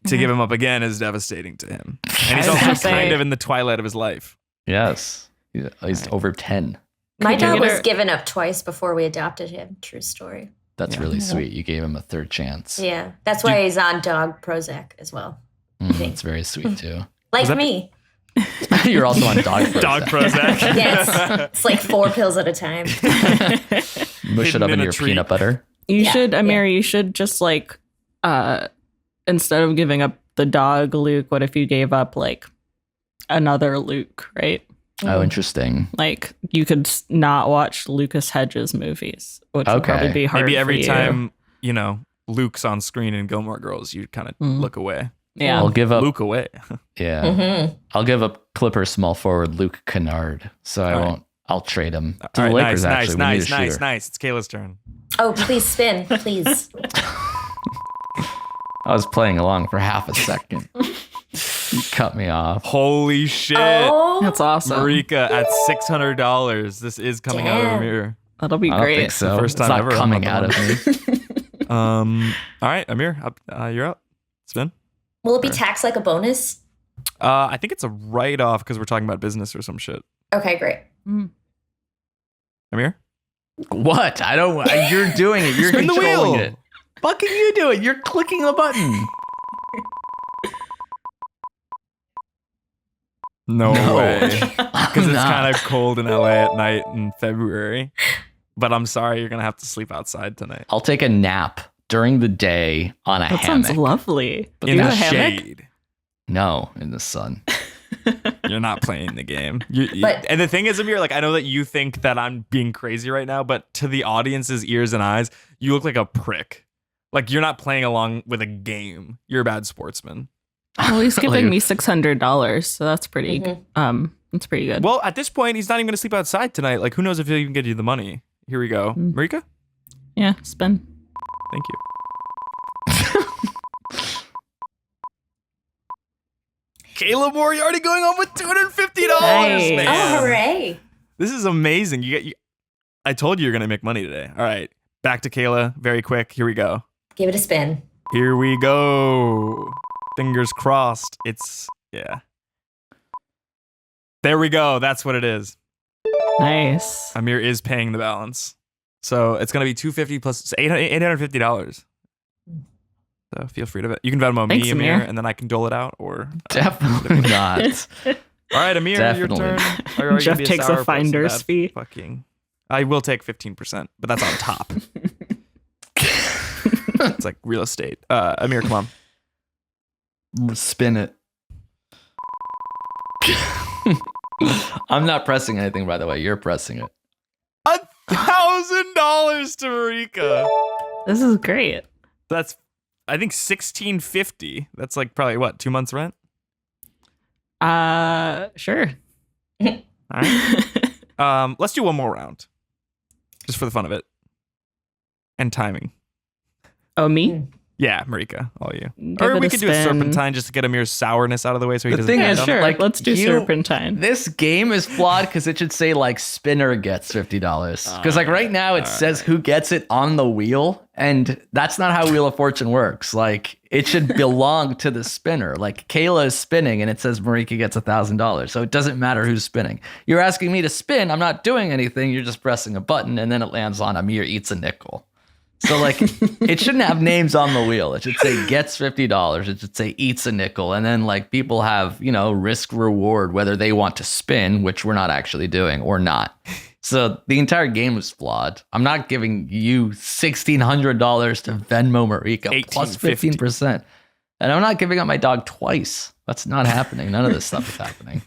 To give him up again is devastating to him, and he's
I was
also
gonna say-
kind of in the twilight of his life.
Yes. He's over 10.
My
Could you
dog
get
was
her-
given up twice before we adopted him. True story.
That's really sweet. You gave him a third chance.
Yeah, that's why he's on dog Prozac as well.
That's very sweet too.
Like
that-
me.
You're also on dog Prozac.
Dog Prozac.
Yes, it's like 4 pills at a time.
Mush it
Hidden
up
in
in
a
your
treat.
peanut butter.
You
Yeah,
should, Amir, you should just like, instead of giving up the dog Luke, what if you gave up like another Luke, right?
Oh, interesting.
Like you could not watch Lucas Hedges movies, which would
Okay.
probably be hard.
Maybe
for
every
you.
time, Luke's on screen in Gilmore Girls, you kind of look away.
Yeah.
I'll give up.
Luke away.
Yeah.
Mm-hmm.
I'll give up Clipper small forward Luke Kennard. So I
All right.
won't. I'll trade him to
All
the
right,
Lakers.
nice,
Actually,
nice,
we need a
nice,
shooter.
nice. It's Kayla's turn.
Oh, please spin, please.
I was playing along for half a second. You cut me off.
Holy shit.
Oh,
That's awesome.
Marika at $600. This is coming out of
Damn.
Amir.
That'll be
I don't
great.
think so.
First
It's
time
not
ever I'm
coming
on
out
the
of me.
All right, Amir, you're up. Spin.
will it be taxed like a bonus?
I think it's a write-off because we're talking about business or some shit.
Okay, great.
Amir?
What? I don't. You're doing it. You're
Spin the
controlling
wheel.
it. Fucking you do it. You're clicking the button.
No way. Because it's
Nah.
kind of cold in LA at night in February. But I'm sorry, you're going to have to sleep outside tonight.
I'll take a nap during the day on a
That
hammock.
sounds lovely.
In
You
the
have a hammock?
shade.
No, in the sun.
You're not playing the game.
But-
And the thing is, Amir, like I know that you think that I'm being crazy right now, but to the audience's ears and eyes, you look like a prick. Like you're not playing along with a game. You're a bad sportsman.
Well, he's giving
Like-
me $600, so that's pretty.
Mhm.
That's pretty good.
Well, at this point, he's not even going to sleep outside tonight. Like who knows if he'll even get you the money. Here we go. Marika,
Yeah, spin.
thank you. Kayla Moriarty going on with $250,
Nice.
man.
Oh, hooray.
This is amazing. I told you you're gonna make money today. All right, back to Kayla. Very quick. Here we go.
Give it a spin.
Here we go. Fingers crossed. Yeah. There we go. That's what it is.
Nice.
Amir is paying the balance, so it's gonna be $250 plus $850. So feel free to. You can bet on
Thanks,
me, Amir,
Amir.
and then I can dole it out. Or
Definitely not.
all right, Amir,
Definitely.
your turn. Or are you
Jeff
gonna be
takes a
sourpuss and
finder's
bad
fee.
Fucking. I will take 15%, but that's on top. It's like real estate. Amir, come on.
Spin it. I'm not pressing anything, by the way. You're pressing it.
$1,000 to Marika.
This is great.
That's, I think, $1,650. That's like probably what, 2 months rent?
Sure.
All right. Let's do one more round, just for the fun of it, and timing.
Oh, me?
Yeah, Marika, all you.
Give
Or
it
we
a
could do a
spin.
serpentine just to get Amir's sourness out of the way, so he
The
doesn't.
thing
get
is,
them.
Sure.
like,
Let's do
you-
serpentine.
This game is flawed because it should say like spinner gets $50. Because like right now it says who gets it on the wheel, and that's not how Wheel of Fortune works. Like it should belong to the spinner. Like Kayla is spinning and it says Marika gets $1,000. So it doesn't matter who's spinning. You're asking me to spin. I'm not doing anything. You're just pressing a button and then it lands on Amir eats a nickel. So like it shouldn't have names on the wheel. It should say gets $50. It should say eats a nickel. And then like people have, risk reward, whether they want to spin, which we're not actually doing, or not. So the entire game is flawed. I'm not giving you $1,600 to Venmo Marika plus
1850.
15%. And I'm not giving up my dog twice. That's not happening. None of this stuff is happening.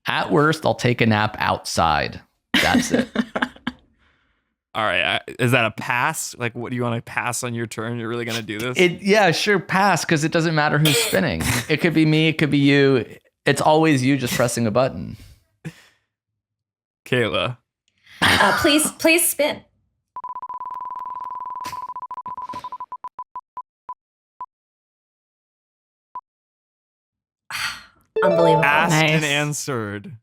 At worst, I'll take a nap outside. That's it.
All right. Is that a pass? Like, what do you want to pass on your turn? You're really going to do this?
Yeah, sure, pass, because it doesn't matter who's spinning. It could be me, it could be you. It's always you just pressing a button.
Kayla.
Please spin. Unbelievable.
Asked
Nice.
and answered.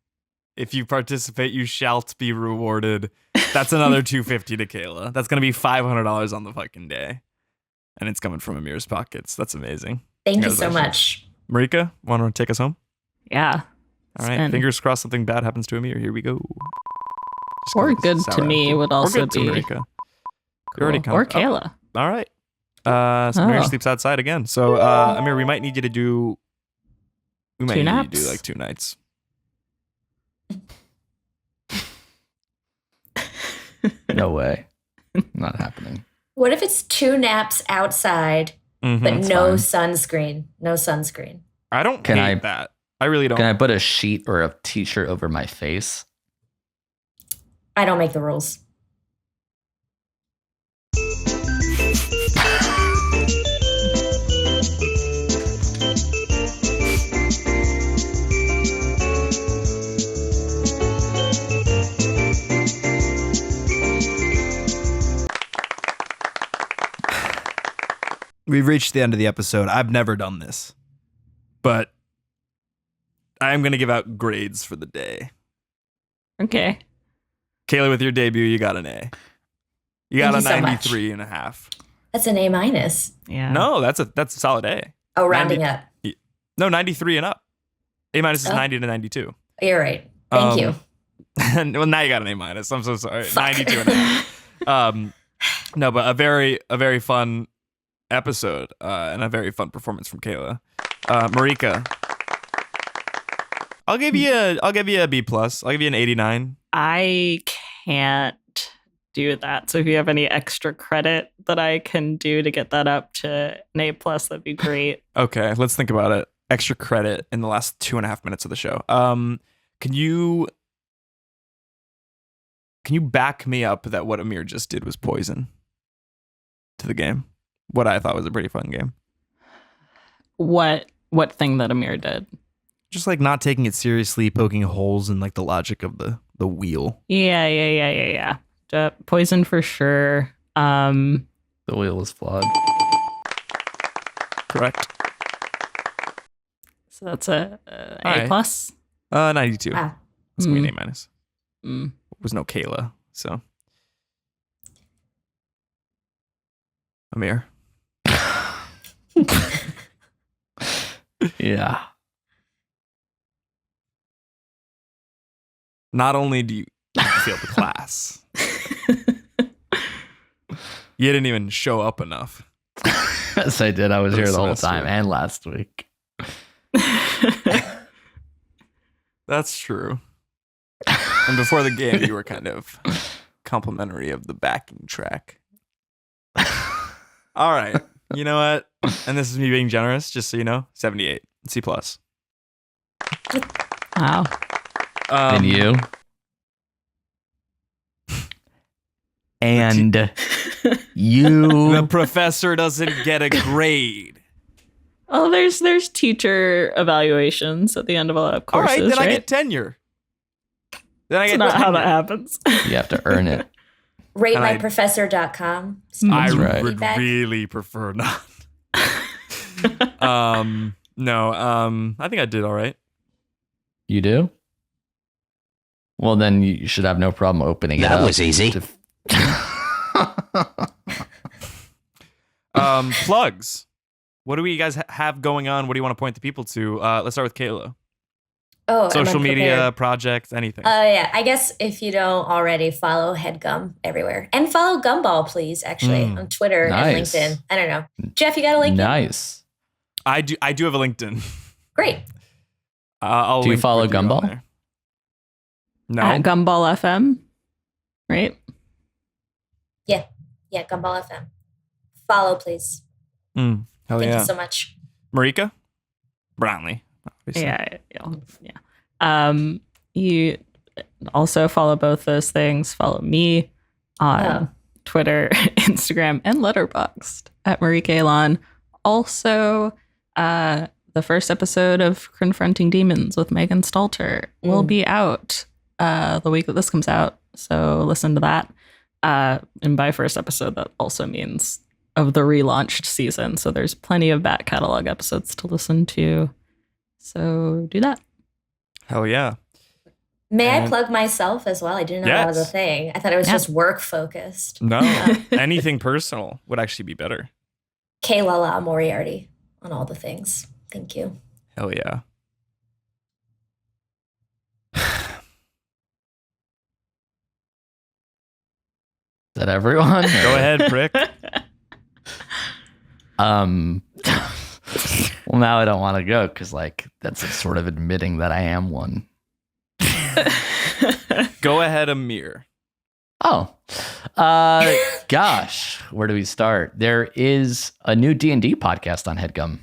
If you participate, you shalt be rewarded. That's another $250 to Kayla. That's going to be $500 on the fucking day. And it's coming from Amir's pockets. That's amazing.
Thank you so much.
Marika, want to take us home?
Yeah.
All right.
Spin.
Fingers crossed something bad happens to Amir. Here we go. Just
Or
gonna
good
sour
to me
apple.
would
Or
also
good to
be
Marika. You're already
cool. Or
kind of,
Kayla.
all right. So Amir
Oh.
sleeps outside again. So Amir, we might need you to do. We might
Two
need you to
naps?
do like 2 nights.
No way. Not happening.
What if it's 2 naps outside,
Mhm.
but
That's
no
fine.
sunscreen? No sunscreen.
I don't
Can
hate
I-
that. I really don't.
Can I put a sheet or a t-shirt over my face?
I don't make the rules.
We've reached the end of the episode. I've never done this, but I'm going to give out grades for the day.
Okay.
Kayla, with your debut, you got an A. You got
Thank
a
you so much.
93 and a half.
That's an A-.
Yeah.
No, that's a solid A.
Oh, rounding
90
up.
No, 93 and up. A minus is
Oh.
90 to 92.
You're right. Thank
Um,
you.
Well, now you got an A minus. I'm so sorry.
Fuck.
92 and a half. No, but a very fun episode and a very fun performance from Kayla. Marika, I'll give you a B plus. I'll give you an 89.
I can't do that. So if you have any extra credit that I can do to get that up to an A plus, that'd be great.
Okay, let's think about it. Extra credit in the last 2.5 minutes of the show. Can you back me up that what Amir just did was poison to the game? What I thought was a pretty fun game.
What thing that Amir did?
Just like not taking it seriously, poking holes in like the logic of the wheel.
Yeah. Poison for sure.
The wheel is flawed.
Correct.
So that's a
All
A
right.
plus.
92.
Wow.
That's gonna be an A minus.
Mm.
Was no Kayla, so Amir.
Yeah.
Not only do you fail the class, you didn't even show up enough.
Yes, I did. I was
For the
here the whole
semester.
time and last week.
That's true. And before the game, you were kind of complimentary of the backing track. All right. You know what? And this is me being generous, just so you know. 78. C plus.
Wow.
And you? And you.
The professor doesn't get a grade.
Oh, there's teacher evaluations at the end of a lot of
All
courses,
right, then I
right?
get tenure. Then I
That's
get
not how
tenure.
that happs.
You have to earn it.
RateMyProfessor.com.
I
That's right.
would
Feedback.
really prefer not. No, I think I did all right.
You do? Well, then you should have no problem opening it
That
up.
was easy.
Plugs. What do we guys have going on? What do you want to point the people to? Let's start with Kayla.
Oh,
Social
I'm
media,
unprepared.
projects, anything.
Yeah. I guess if you don't already follow Headgum everywhere. And follow Gumball, please, actually, on Twitter
Nice.
and LinkedIn. I don't know. Geoff, you got a LinkedIn?
Nice.
I do have a LinkedIn.
Great.
I'll
Do you
link
follow
with on
Gumball?
there. No.
At Gumball FM, right?
Yeah, Gumball FM. Follow, please.
Hell
Thank
yeah.
you so much.
Marika? Brownlee. Obviously.
Yeah. You Also follow both those things. Follow me on Twitter, Instagram, and Letterboxd at Marika Elon. Also, the first episode of Confronting Demons with Megan Stalter will be out the week that this comes out. So listen to that. And by first episode, that also means of the relaunched season. So there's plenty of back catalog episodes to listen to. So do that.
Hell yeah.
May I plug myself as well? I didn't know that was a
Yes.
thing. I thought it was just work focused.
No, anything personal would actually be better.
Kayla Moriarty on all the things. Thank you.
Hell yeah.
Is that everyone?
Go ahead, prick.
Well, now I don't want to go because, like, that's a sort of admitting that I am one.
Go ahead, Amir.
Oh, gosh, where do we start? There is a new D&D podcast on Headgum,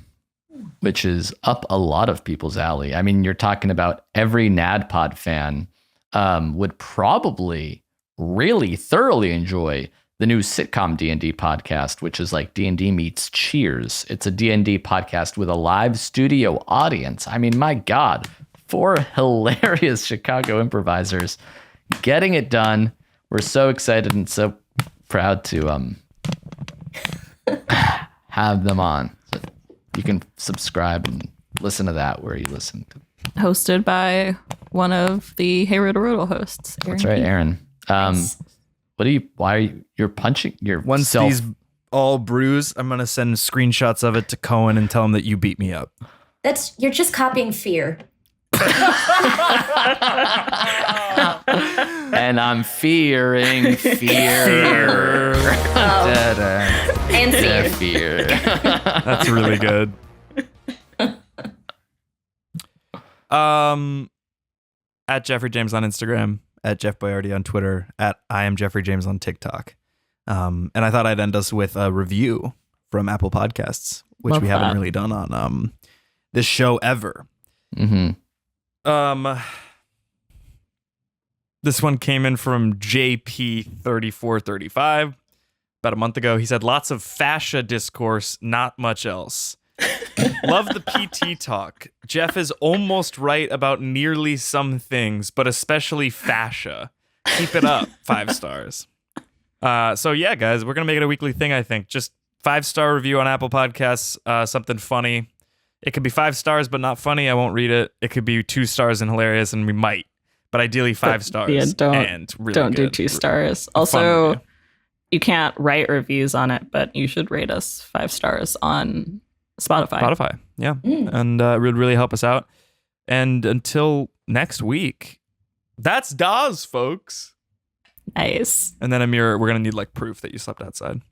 which is up a lot of people's alley. I mean, you're talking about every NADPOD fan would probably really thoroughly enjoy the new sitcom D&D podcast, which is like D&D meets Cheers. It's a D&D podcast with a live studio audience. I mean, my God, 4 hilarious Chicago improvisers getting it done. We're so excited and so proud to have them on. So you can subscribe and listen to that where you listen to.
Hosted by one of the Hey Roto Roto hosts. Aaron
That's right,
Keith.
Aaron.
Nice.
Why are you're punching your
Once
self?
these all bruise, I'm going to send screenshots of it to Cohen and tell him that you beat me up.
You're just copying Fear.
And I'm fearing fear. Da-da.
And
Yeah,
Fear.
fear.
That's really good. At Jeffrey James on Instagram, at Jeff Boyardi on Twitter, at I am Jeffrey James on TikTok. And I thought I'd end us with a review from Apple Podcasts, which
Love
we haven't
that.
really done on this show ever.
Mm-hmm.
This one came in from JP3435 about a month ago. He said, lots of fascia discourse, not much else. Love the PT talk. Geoff is almost right about nearly some things, but especially fascia. Keep it up. 5 stars. So yeah, guys, we're going to make it a weekly thing, I think. Just 5-star review on Apple Podcasts, something funny. It could be 5 stars, but not funny. I won't read it. It could be 2 stars and hilarious, and we might. But ideally 5 stars.
Yeah,
and really
don't do
good.
2 stars.
Fun
Also,
review.
you can't write reviews on it, but you should rate us 5 stars on Spotify.
Yeah. And it would really help us out. And until next week, that's Dawes, folks.
Nice.
And then Amir, we're going to need like proof that you slept outside.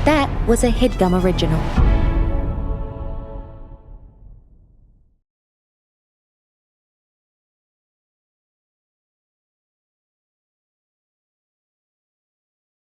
That was a Headgum original.